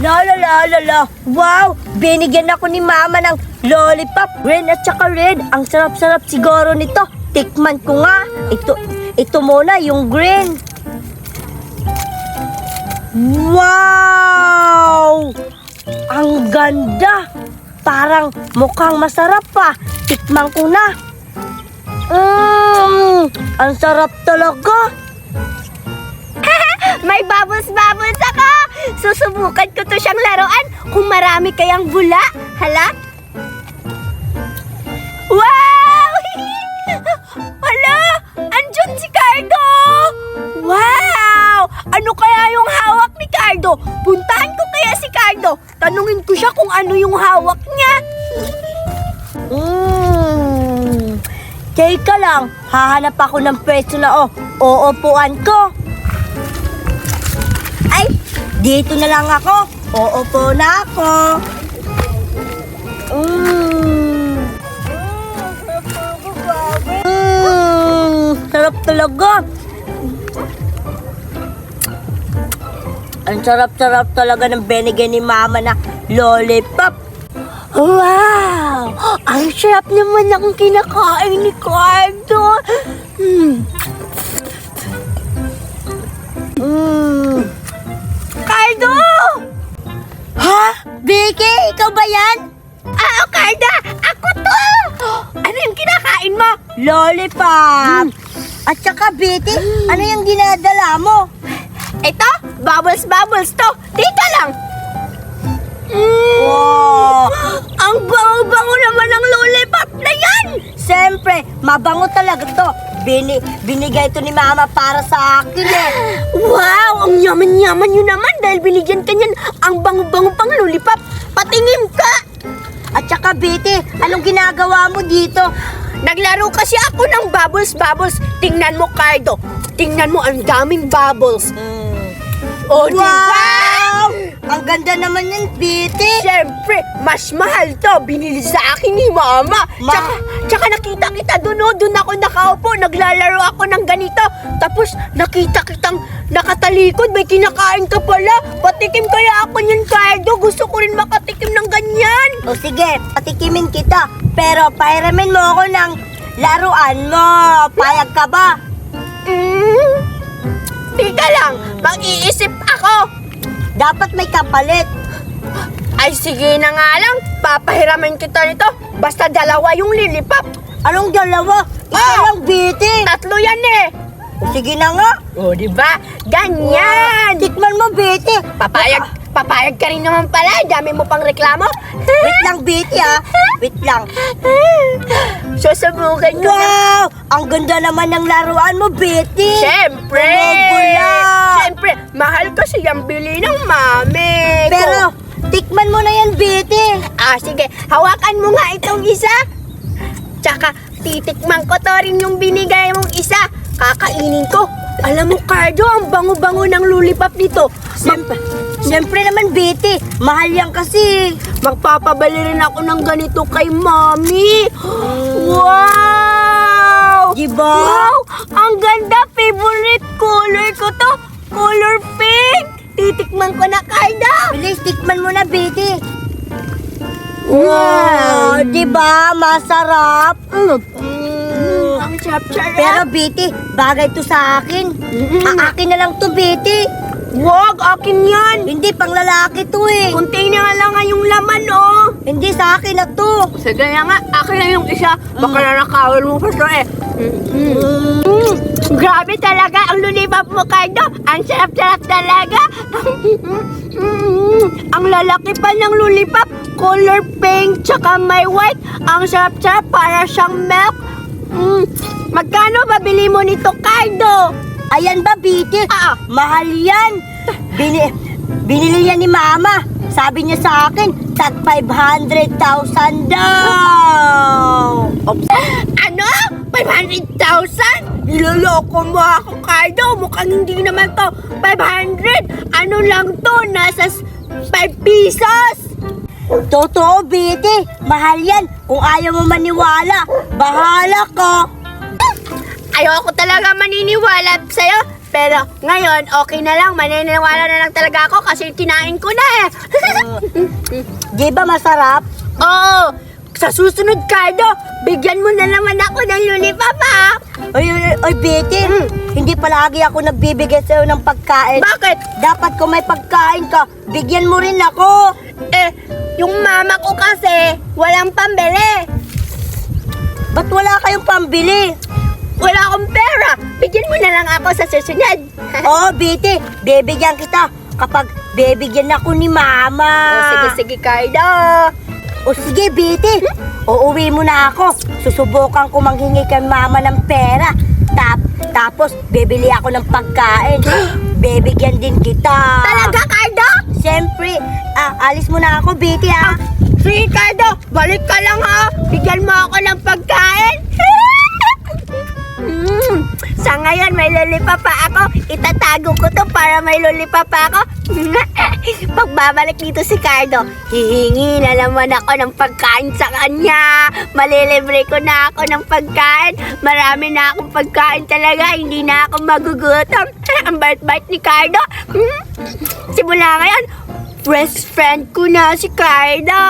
La. Wow! Binigyan ako ni Mama ng lollipop. Ren at saka red. Ang sarap-sarap siguro nito. Tikman ko nga. Ito muna yung green. Wow! Ang ganda! Parang mukhang masarap pa. Tikman ko na. Ang sarap talaga. May bubbles ako! Susubukan ko to siyang laruan kung marami kayang bula. Hala? Wow! Hala! Andyan si Cardo! Wow! Ano kaya yung hawak ni Cardo? Puntahan ko kaya si Cardo. Tanungin ko siya kung ano yung hawak niya. Teka lang, hahanap ako ng pwesto na uupuan ko. Ay, dito na lang ako. Uupo na ako. Sarap talaga. Ang sarap-sarap talaga ng binigay ni Mama na lollipop. Wow! Ang sarap naman ng kinakain ni Cardo. Cardo! Ha? Vicky, ikaw ba yan? Cardo! Ako to! Ano yung kinakain mo? Lollipop! At saka, Betty, ano yung dinadala mo? Ito, bubbles to. Tita lang. Wow! Ang bango-bango naman ng lollipop na yan! Siyempre, mabango talaga to. Binigay to ni Mama para sa akin eh. Wow! Ang yaman-yaman yun naman dahil binigyan ka niyan ang bango-bango pang lollipop. Patingin ka! At saka, Betty, anong ginagawa mo dito? Naglaro kasi ako ng bubbles. Tingnan mo, Cardo. Tingnan mo, ang daming bubbles. Oh, Wow! diba? Ang ganda naman yan, Betty. Siyempre, mas mahal to. Binili sa akin ni Mama. Tsaka nakita kita doon, doon ako nakaupo. Naglalaro ako ng ganito. Tapos nakita kitang nakatalikod. May kinakain ka pala. Patikim kaya ako niyan, Cardo. Gusto ko rin makatikim ng ganyan. O sige, patikimin kita. Pero pairamin mo ako ng laruan mo. Payag ka ba? Tika lang, mag-iisip ako. Dapat may kapalit. Ay sige na nga lang, papahiramin kita nito. Basta dalawa yung lilipop. Anong dalawa? Isa lang, Betty. Tatlo yan eh. O sige na nga. O diba? Ganyan. Tikman mo, Betty. Papayag ka rin naman pala. Dami mo pang reklamo. Wait lang, Betty ha. Wait lang. Susubukan ko na. Wow! Ang ganda naman ng laruan mo, Betty. Siyempre. Bumubula. Siyempre. Mahal kasi yung bili ng mami. Pero, tikman mo na yan, Betty. Sige. Hawakan mo nga itong isa. Tsaka, titikman ko to rin yung binigay mong isa. Kakainin ko. Alam mo, Cardo, ang bango-bango ng lollipop nito. Siyempre naman, Betty. Mahal yan kasi. Magpapabali rin ako ng ganito kay Mami. Wow! Diba? Wow! Ang ganda! Favorite color ko to! Color pink! Titikman ko na, Cardo! Bilis, tikman mo na, Betty. Wow! Diba? Masarap. Ang sarap-sarap! Pero, Betty, bagay to sa akin. Akin na lang to, Betty. Wag! Akin yan! Hindi, pang lalaki to eh. Kunti na lang nga yung laman, oh! Hindi, sa akin na to. Sige nga, akin na yung isa. Baka nanakawal mo pa ito eh. Grabe talaga ang lollipop mo, Cardo. Ang sarap-sarap talaga. Ang lalaki pa ng lollipop. Color pink, tsaka may white. Ang sarap-sarap, para siyang milk. Magkano ba bili mo nito, Cardo? Ayan ba, Betty? Mahal yan. Binili yan ni Mama. Sabi niya sa akin, tag 500,000 daw. Ano? 500,000? Niloloko mo ako, Cardo. Mukhang hindi naman to 500. Ano lang to? Nasa 5 pesos. Totoo, Betty. Mahal yan. Kung ayaw mo maniwala, bahala ka. Ayoko talaga maniniwala sa'yo. Pero ngayon, okay na lang. Maniniwala na lang talaga ako kasi kinain ko na eh. Di ba masarap? Oo. Sa susunod, Cardo, bigyan mo na naman ako ng lollipop, ha? Oy, Betty, hindi palagi ako nagbibigay sa'yo ng pagkain. Bakit? Dapat kung may pagkain ka, bigyan mo rin ako. Eh, yung mama ko kasi, walang pambili. Ba't wala kayong pambili? Wala akong pera. Bigyan mo na lang ako sa susunod. Oo, Betty, bibigyan kita kapag bibigyan ako ni Mama. Sige, Cardo. O sige, Betty, uuwi mo na ako. Susubukan ko manghingi kay Mama ng pera. Tapos, bibili ako ng pagkain. Bibigyan din kita. Talaga, Cardo? Siyempre, alis mo na ako, Betty, ah. Sige, Cardo. Balik ka lang, ha? Bigyan mo ako ng pagkain. Sa ngayon, may lollipop pa ako. Itatago ko to para may lollipop pa ako. Pagbabalik dito si Cardo, hihingi na naman ako ng pagkain sa kanya. Malilibre ko na ako ng pagkain. Marami na akong pagkain talaga. Hindi na ako magugutom. Ang bait-bait ni Cardo. Simula ngayon, best friend ko na si Cardo.